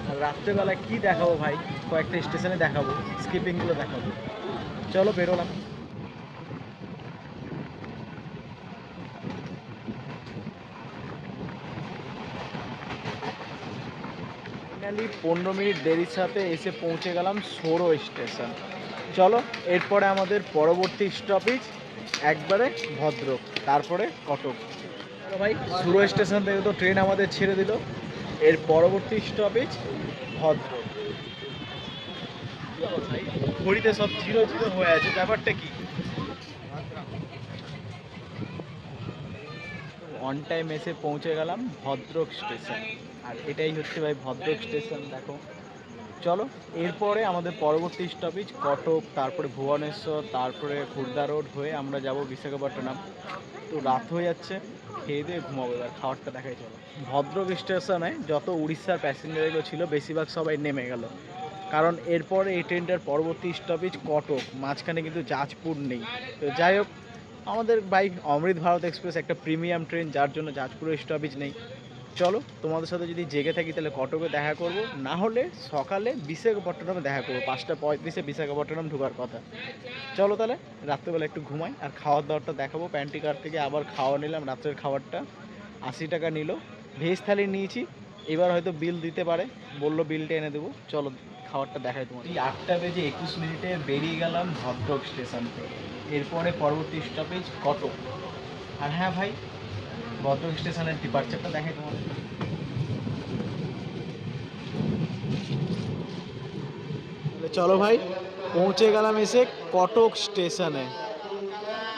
Speaker 1: আর রাত্রেবেলা কি দেখাবো ভাই, কয়েকটা স্টেশনে দেখাবো, স্কিপিংগুলো দেখাবো। চলো বেরোলাম। ফাইনালি 15 মিনিট দেরির সাথে এসে পৌঁছে গেলাম সোরো স্টেশন। চলো এরপরে আমাদের পরবর্তী স্টপেজ একবারে ভদ্রক, তারপরে কটক। চলো ভাই, সুরো স্টেশন থেকে তো ট্রেন আমাদের ছেড়ে দিল। এর পরবর্তী স্টপেজ ভদ্রক। ভাই ঘড়িতে সব 0-0 হয়ে আছে, ব্যাপারটা কি? অন টাইম এসে পৌঁছে গেলাম ভদ্রক স্টেশন। আর এটাই হচ্ছে ভাই ভদ্রক স্টেশন। দেখো চলো এরপরে আমাদের পরবর্তী স্টপেজ কটক, তারপরে ভুবনেশ্বর, তারপরে খুর্দা রোড হয়ে আমরা যাব বিশাখাপট্টনম। তো রাত হয়ে যাচ্ছে, খেয়ে দিয়ে ঘুমাবো। এবার খাবারটা দেখাই চলো। ভদ্রক স্টেশনে যত উড়িষ্যার প্যাসেঞ্জারগুলো ছিল বেশিরভাগ সবাই নেমে গেল, কারণ এরপরে এই ট্রেনটার পরবর্তী স্টপেজ কটক। মাঝখানে কিন্তু জাজপুর নেই। তো যাই হোক, আমাদের বাইক অমৃত ভারত এক্সপ্রেস একটা প্রিমিয়াম ট্রেন, যার জন্য জাজপুরের স্টপেজ নেই। চলো তোমাদের সাথে যদি জেগে থাকি তাহলে কটকে দেখা করব, না হলে সকালে বিশাখাপট্টনমে দেখা করবো। 5:35 বিশাখাপট্টনম ঢোকার কথা। চলো তাহলে রাত্রেবেলা একটু ঘুমাই, আর খাওয়ার দাওয়ারটা দেখাবো। প্যান্ট্রি কার থেকে আবার খাওয়া নিলাম, রাত্রের খাবারটা 80 টাকা নিল। ভেজ থালি নিয়েছি, এবার হয়তো বিল দিতে পারে, বললো বিলটা এনে দেবো। চলো খাবারটা দেখাই তোমার। 8:21 বেরিয়ে গেলাম ভদ্রক স্টেশন থেকে। এরপরে পরবর্তী স্টপেজ কটক। আর হ্যাঁ ভাই, ভদ্রক স্টেশনের ডিপার্চারটা দেখাই তোমাদের। চলো ভাই, পৌঁছে গেলাম এসে কটক স্টেশনে।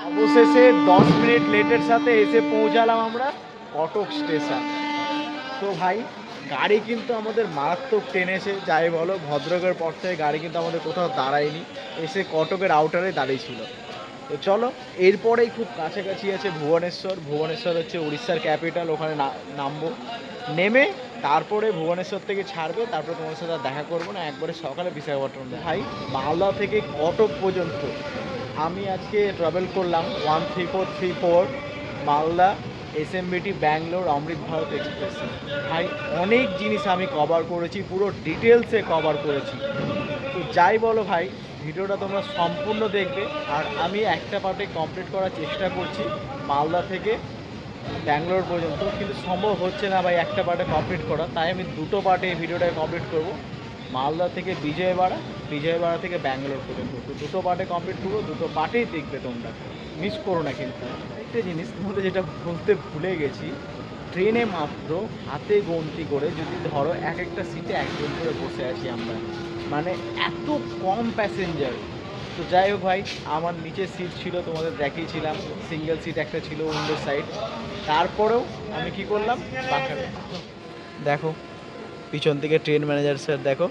Speaker 1: অবশেষে 10 মিনিট লেটের সাথে এসে পৌঁছালাম আমরা কটক স্টেশন। তো ভাই গাড়ি কিন্তু আমাদের মারাত্মক টেনেছে। যাই বলো, ভদ্রকের পর থেকে গাড়ি কিন্তু আমাদের কোথাও দাঁড়ায়নি, এসে কটকের আউটারে দাঁড়িয়েছিল। তো চলো এরপরেই খুব কাছাকাছি আছে ভুবনেশ্বর। ভুবনেশ্বর হচ্ছে উড়িষ্যার ক্যাপিটাল, ওখানে নামবো। নেমে তারপরে ভুবনেশ্বর থেকে ছাড়বে, তারপরে তোমার সাথে আর দেখা করবো না, একবারে সকালে বিশাখাপট্টনম। ভাই মালদা থেকে কটক পর্যন্ত আমি আজকে ট্রাভেল করলাম 13434 মালদা এসএমবিটি ব্যাঙ্গালোর অমৃত ভারত এক্সপ্রেস। ভাই অনেক জিনিস আমি কভার করেছি, পুরো ডিটেলসে কভার করেছি। তো যাই বলো ভাই, ভিডিওটা তোমরা সম্পূর্ণ দেখবে। আর আমি একটা পার্টে কমপ্লিট করার চেষ্টা করছি মালদা থেকে ব্যাঙ্গালোর পর্যন্ত, কিন্তু সম্ভব হচ্ছে না ভাই একটা পার্টে কমপ্লিট করা। তাই আমি দুটো পার্টে এই ভিডিওটা কমপ্লিট করব। মালদা থেকে বিজয়বাড়া, বিজয়বাড়া থেকে ব্যাঙ্গালোর পর্যন্ত। তো দুটো পার্টে কমপ্লিট করবো, দুটো পার্টেই দেখবে তোমরা, মিস করো না। কিন্তু একটা জিনিস তোমাদের যেটা বলতে ভুলে গেছি, ট্রেনে মাত্র হাতে গন্তি করে যদি ধরো এক একটা সিটে একজন করে বসে আছি আমরা, মানে এত কম প্যাসেঞ্জার। তো যাই হোক ভাই, আমার নিচে সিট ছিল, তোমাদের দেখিয়েছিলাম, সিঙ্গেল সিট একটা ছিল উইন্ডো সাইড। তারপরেও আমি কি করলাম, পাখাটা দেখো, পিছন থেকে ট্রেন ম্যানেজার স্যার দেখো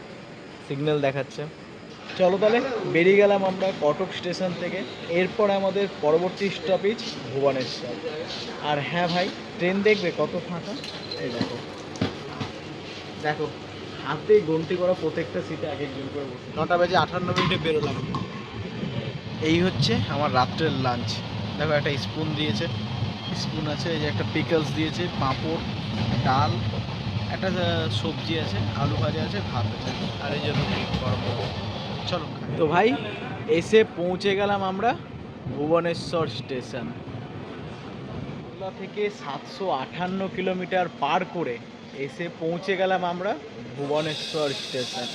Speaker 1: সিগন্যাল দেখাচ্ছে। চলো তাহলে বেরিয়ে গেলাম আমরা কটক স্টেশন থেকে। এরপর আমাদের পরবর্তী স্টপেজ ভুবনেশ্বর। আর হ্যাঁ ভাই, ট্রেন দেখবে কত ফাঁকা, এই দেখো দেখো, হাতে গন্তি করা প্রত্যেকটা সিটে এক একজন করে বসে। 9:58 বেরোলাম। এই হচ্ছে আমার রাত্রের লাঞ্চ। দেখো একটা স্পুন দিয়েছে, স্পুন আছে, এই যে একটা পিকলস দিয়েছে, পাঁপড়, ডাল, একটা সবজি আছে, আলু ভাজা আছে, ভাত আছে, আর এই যে রুটি গরম গরম। চলো তো ভাই, এসে পৌঁছে গেলাম আমরা ভুবনেশ্বর স্টেশন। মালদা থেকে 758 কিলোমিটার পার করে এসে পৌঁছে গেলাম আমরা ভুবনেশ্বর স্টেশন।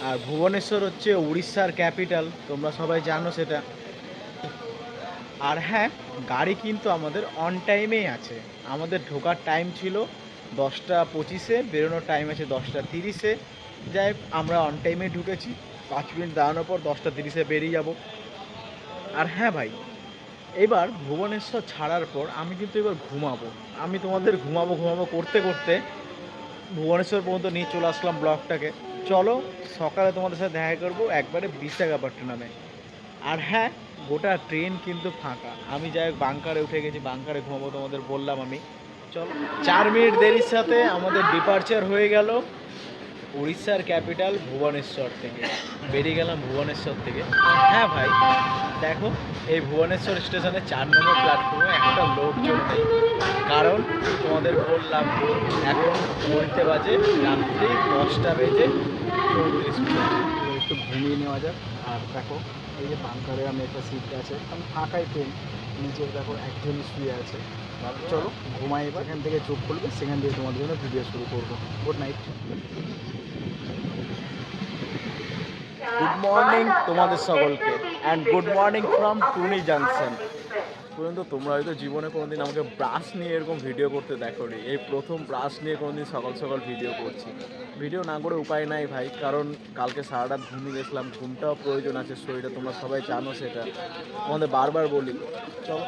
Speaker 1: আর ভুবনেশ্বর হচ্ছে উড়িষ্যার ক্যাপিটাল, তোমরা সবাই জানো সেটা। আর হ্যাঁ, গাড়ি কিন্তু আমাদের অন টাইমেই আছে। আমাদের ঢোকার টাইম ছিল 10:25, বেরোনোর টাইম আছে 10:30। যাই হোক, আমরা অন টাইমে ঢুকেছি। 5 মিনিট দাঁড়ানোর পর 10:30 বেরিয়ে যাব। আর হ্যাঁ ভাই, এবার ভুবনেশ্বর ছাড়ার পর আমি কিন্তু এবার ঘুমাবো, আমি তোমাদের ঘুমাবো করতে করতে ভুবনেশ্বর পর্যন্ত নিয়ে চলে আসলাম ব্লগটাকে। চলো সকালে তোমাদের সাথে দেখা করবো একবারে বিশাখাপট্টনমে। আর হ্যাঁ, গোটা ট্রেন কিন্তু ফাঁকা, আমি যাই হোক বাংকারে উঠে গেছি, বাংকারে ঘুমাবো তোমাদের বললাম আমি। চলো 4 মিনিট দেরির সাথে আমাদের ডিপারচার হয়ে গেল উড়িষ্যার ক্যাপিটাল ভুবনেশ্বর থেকে। বেরিয়ে গেলাম ভুবনেশ্বর থেকে। হ্যাঁ ভাই দেখো, এই ভুবনেশ্বর স্টেশনে 4 নম্বর প্ল্যাটফর্মে একটা লোকজন নেই, কারণ তোমাদের বললাম এখন ঘুরতে বাজে রাত্রি 10টা বেজে 34 মিনিট। একটু ঘুমিয়ে নেওয়া যাক। আর দেখো এই যে বাংকারে আমি একটা সিট আছে, আমি ফাঁকাই ট্রেন, নিচে দেখো একজনই শুয়ে আছে। চলো ঘুমাই, এবার এখান থেকে চোখ খুলবে সেখান থেকে তোমাদের জন্য ভিডিও শুরু করবো। Good night. গুড মর্নিং তোমাদের সকলকে, and good morning from Tuni junction. পর্যন্ত তোমরা হয়তো জীবনে কোনোদিন আমাকে ব্রাশ নিয়ে এরকম ভিডিও করতে দেখোনি, এই প্রথম ব্রাশ নিয়ে কোনোদিন সকাল সকাল ভিডিও করছি। ভিডিও না করে উপায় নাই ভাই, কারণ কালকে সারা রাত ঘুমিয়ে গেছিলাম, ঘুমটাও প্রয়োজন আছে শরীরে, তোমরা সবাই জানো সেটা, তোমাদের বারবার বলি। চলো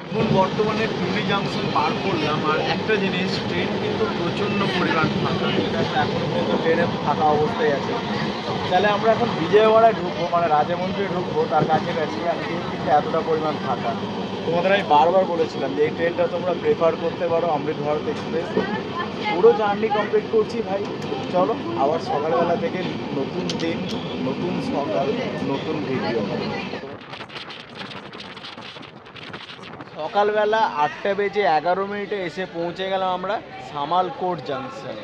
Speaker 1: এখন বর্তমানে টুনি জাংশন পার করলাম, আর একটা জিনিস, ট্রেন কিন্তু প্রচণ্ড পরিমাণ ফাঁকা, ঠিক আছে, এখন কিন্তু ট্রেনে ফাঁকা অবস্থায় আছে। তাহলে আমরা এখন বিজয়ওয়াড়ায় ঢুকবো, মানে রাজামন্দিরে ঢুকবো, তার কাছে গেছি, আর ট্রেন কিন্তু এতটা পরিমাণ ফাঁকা। তোমাদের আমি বারবার বলেছিলাম যে এই ট্রেনটা তোমরা প্রেফার করতে পারো, অমৃত ভারত এক্সপ্রেস। পুরো জার্নি কমপ্লিট করছি ভাই। চলো আবার সকালবেলা থেকে নতুন দিন, নতুন সকাল, নতুন ভিডিও। সকালবেলা 8টা বেজে 11 মিনিটে এসে পৌঁছে গেলাম আমরা সামালকোট জাংশন।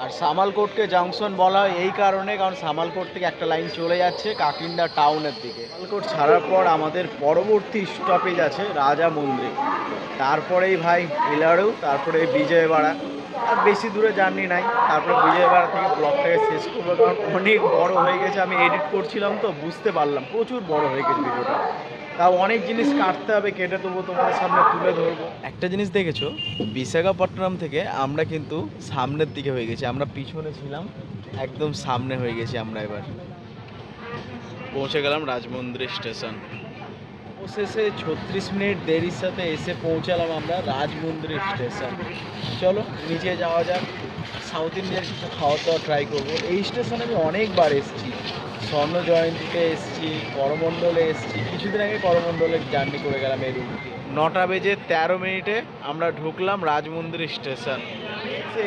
Speaker 1: আর সামালকোটকে জাংশন বলা হয় এই কারণে, কারণ সামালকোট থেকে একটা লাইন চলে যাচ্ছে কাকিন্দা টাউনের দিকে। সামালকোট ছাড়ার পর আমাদের পরবর্তী স্টপেজ আছে রাজামন্দির, তারপরেই ভাই এলাড়ু, তারপরে বিজয়ওয়াড়া। আর বেশি দূরে জার্নি নাই, তারপরে বিজয়ওয়াড়া থেকে ব্লগটাকে শেষ করবো, কারণ অনেক বড় হয়ে গেছে। আমি এডিট করছিলাম তো বুঝতে পারলাম প্রচুর বড় হয়ে গেছে ভিডিওটা, তাও অনেক জিনিস কাটতে হবে, কেটে তবু তোমাদের সামনে তুলে ধরবো। একটা জিনিস দেখেছো, বিশাখাপট্টনম থেকে আমরা কিন্তু সামনের দিকে হয়ে গেছি, আমরা পিছনে ছিলাম, একদম সামনে হয়ে গেছি আমরা। এবার পৌঁছে গেলাম রাজমন্দির স্টেশন। অবশেষে 36 মিনিট দেরির সাথে এসে পৌঁছালাম আমরা রাজমন্দির স্টেশন। চলো নিচে যাওয়া যাক, সাউথ ইন্ডিয়ার কিছু খাওয়া দাওয়া ট্রাই করবো। এই স্টেশনে আমি অনেকবার এসেছি, স্বর্ণ জয়ন্তীতে এসেছি, করমণ্ডলে এসেছি, কিছুদিন আগে করমণ্ডলে জার্নি করে গেলাম এই রুট দিয়ে। 9টা বেজে 13 মিনিটে আমরা ঢুকলাম রাজমন্দির স্টেশন,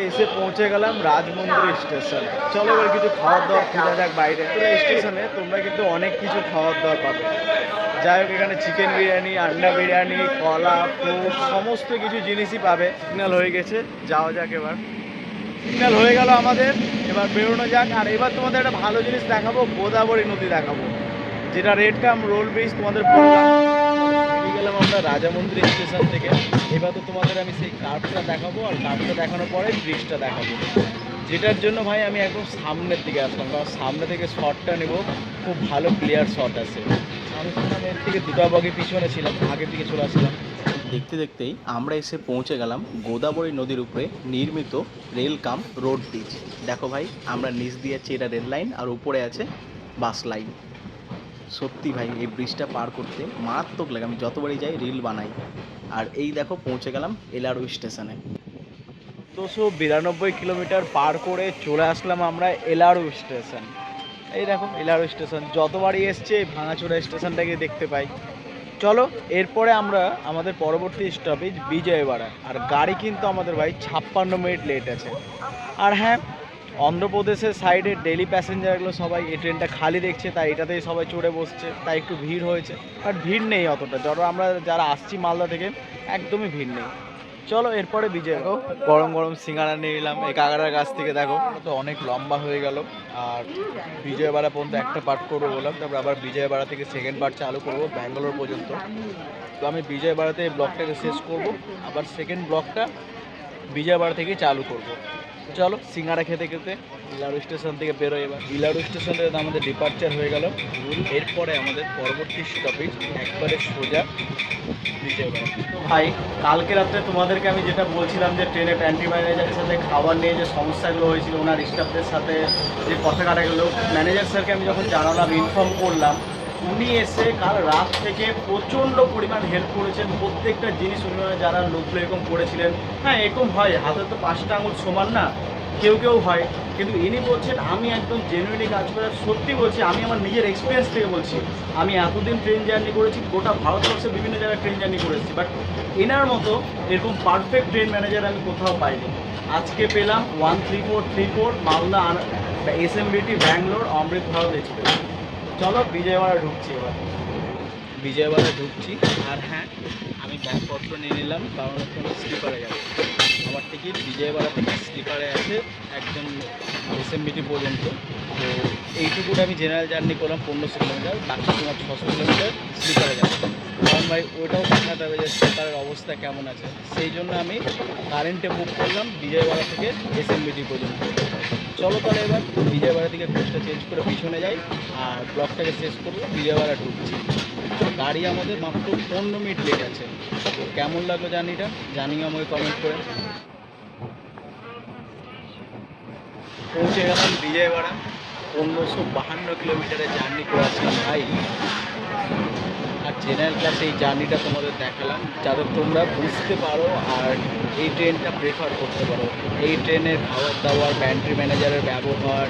Speaker 1: এসে পৌঁছে গেলাম রাজমন্দির স্টেশন। চলো এবার কিছু খাওয়ার দাওয়ার খোঁজা যাক বাইরে। পুরো স্টেশনে তোমরা কিন্তু অনেক কিছু খাওয়ার দাওয়ার পাবে। যাই হোক, এখানে চিকেন বিরিয়ানি, আন্ডা বিরিয়ানি, কলা, ফ্রুট, সমস্ত কিছু জিনিসই পাবে। সিগন্যাল হয়ে গেছে, যাওয়া যাক। এবার সিগন্যাল হয়ে গেল আমাদের, এবার বেরোনো যাক। আর এবার তোমাদের একটা ভালো জিনিস দেখাবো, গোদাবরী নদী দেখাবো, যেটা রেড কাম রোল ব্রিজ তোমাদের বললাম। বেরিয়ে গেলাম আমরা রাজামন্দির স্টেশন থেকে। এবার তো তোমাদের আমি সেই কার্ভটা দেখাবো, আর কার্ভটা দেখানোর পরে ব্রিজটা দেখাবো, যেটার জন্য ভাই আমি একদম সামনের দিকে আসলাম, কারণ সামনে থেকে শটটা নেব, খুব ভালো ক্লিয়ার শট আছে। আমি এর থেকে 2টা বগি পিছনে ছিলাম, আগের দিকে চলে আসলাম।
Speaker 4: দেখতে দেখতেই আমরা এসে পৌঁছে গেলাম গোদাবরী নদীর উপরে নির্মিত রেল কাম রোড ব্রিজ। দেখো ভাই, আমরা নিচ দিয়ে যাচ্ছি, এটা রেল লাইন, আর উপরে আছে বাস লাইন। সত্যি ভাই এই ব্রিজটা পার করতে মারাত্মক লাগে, আমি যতবারই যাই রিল বানাই। আর এই দেখো পৌঁছে গেলাম এলাড়ু স্টেশনে।
Speaker 1: 292 কিলোমিটার পার করে চলে আসলাম আমরা এলাড়ু স্টেশন। এই দেখো এলাড়ু স্টেশন, যতবারই এসছে এই ভাঙাচোরা স্টেশনটাকে দেখতে পাই। চলো এরপরে আমরা আমাদের পরবর্তী স্টপেজ বিজয়ওয়াড়া। আর গাড়ি কিন্তু আমাদের ভাই 56 মিনিট লেট আছে। আর হ্যাঁ, অন্ধ্রপ্রদেশের সাইডে ডেলি প্যাসেঞ্জারগুলো সবাই এই ট্রেনটা খালি দেখছে, তাই এটাতেই সবাই চড়ে বসছে, তাই একটু ভিড় হয়েছে। বাট ভিড় নেই অতটা, ধরো আমরা যারা আসছি মালদা থেকে একদমই ভিড় নেই। চলো এরপরে বিজয়, গরম গরম সিঙ্গারা নিয়ে নিলাম এই কাকাটার কাছ থেকে। দেখো তো অনেক লম্বা হয়ে গেল, আর বিজয়ওয়াড়া পর্যন্ত একটা পার্ট করবো বললাম, তারপর আবার বিজয়ওয়াড়া থেকে সেকেন্ড পার্ট চালু করবো ব্যাঙ্গালোর পর্যন্ত। তো আমি বিজয়ওয়াড়াতে এই ব্লগটাকে শেষ করব, আবার সেকেন্ড ব্লগটা বিজয়ওয়াড়া থেকে চালু করব। চলো সিঙ্গারা খেতে খেতে ইলারু স্টেশন থেকে বেরোয়। এবার ইলারু স্টেশন থেকে আমাদের ডিপার্চার হয়ে গেল। এরপরে আমাদের পরবর্তী স্টপেজ একবারে সোজা বিজয়বাড়া। ভাই কালকে রাত্রে তোমাদেরকে আমি যেটা বলছিলাম যে ট্রেনে প্যান্ট্রি ম্যানেজারের সাথে খাবার নিয়ে যে সমস্যাগুলো হয়েছিল, ওনার স্টাফদের সাথে যে কথা কাটা গেলো, ম্যানেজার স্যারকে আমি যখন জানালাম, ইনফর্ম করলাম, উনি এসে কাল রাত থেকে প্রচণ্ড পরিমাণ হেল্প করেছেন। প্রত্যেকটা জিনিস উনি যারা লোকগুলো এরকম করেছিলেন, হ্যাঁ এরকম হয়, হাতে তো 5টা আঙুল সমান না, কেউ কেউ হয়, কিন্তু ইনি বলছেন আমি একদম জেনুইনলি কাজ করে। সত্যি বলছি, আমি আমার নিজের এক্সপিরিয়েন্স থেকে বলছি, আমি এতদিন ট্রেন জার্নি করেছি, গোটা ভারতবর্ষে বিভিন্ন জায়গায় ট্রেন জার্নি করেছি, বাট এনার মতো এরকম পারফেক্ট ট্রেন ম্যানেজার আমি কোথাও পাইনি। আজকে পেলাম 13434 মালদা SMBT ব্যাঙ্গালোর অমৃত ভারত এক্সপ্রেস। চলো বিজয়ওয়াড়া ঢুকছি। এবার বিজয়ওয়াড়া ঢুকছি। আর হ্যাঁ, আমি ব্যাগপত্র নিয়ে নিলাম, কারণ এখন স্লিপারে যাবো। আমার টিকিট বিজয়ওয়াড়া থেকে স্লিপারে আছে একদম SMBT পর্যন্ত। তো এইটুকুটা আমি জেনারেল জার্নি করলাম 1500 কিলোমিটার, বাকি তোমার 600 কিলোমিটার স্লিপারে যাবো। কারণ ভাই ওইটাও দেখাতে হবে যে স্লিপারের অবস্থা কেমন আছে, সেই জন্য আমি কারেন্টে বুক করলাম বিজয়ওয়াড়া থেকে SMBT পর্যন্ত। চলো তাহলে এবার বিজয়ওয়াড়া থেকে কোচটা চেঞ্জ করে পিছনে যাই আর ব্লগটাকে শেষ করবো। বিজয়ওয়াড়া ঢুকছি। গাড়ি আমাদের মাত্র 15 মিনিট লেট আছে। কেমন লাগলো জার্নিটা জানিও আমাকে কমেন্ট করে। পৌঁছে গেলাম বিজয়ওয়াড়া। 1552 কিলোমিটারের জার্নি করে আসলাম ভাই। আর জেনারেল ক্লাসে এই জার্নিটা তোমাদের দেখালাম যাতে তোমরা বুঝতে পারো আর এই ট্রেনটা প্রেফার করতে পারো। এই ট্রেনের খাবার দাবার, প্যান্ট্রি ম্যানেজারের ব্যবহার,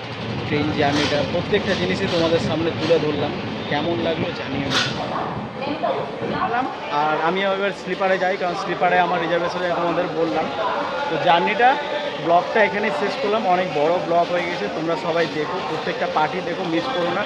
Speaker 1: ট্রেন জার্নিটা, প্রত্যেকটা জিনিসই তোমাদের সামনে তুলে ধরলাম। কেমন লাগলো জানিয়ে আর আমি এবার স্লিপারে যাই, কারণ স্লিপারে আমার রিজার্ভেশনে তোমাদের বললাম। তো জার্নিটা ব্লগটা এখানেই শেষ করলাম। অনেক বড় ব্লগ হয়ে গেছে, তোমরা সবাই দেখো, প্রত্যেকটা পার্টি দেখো, মিস করো না।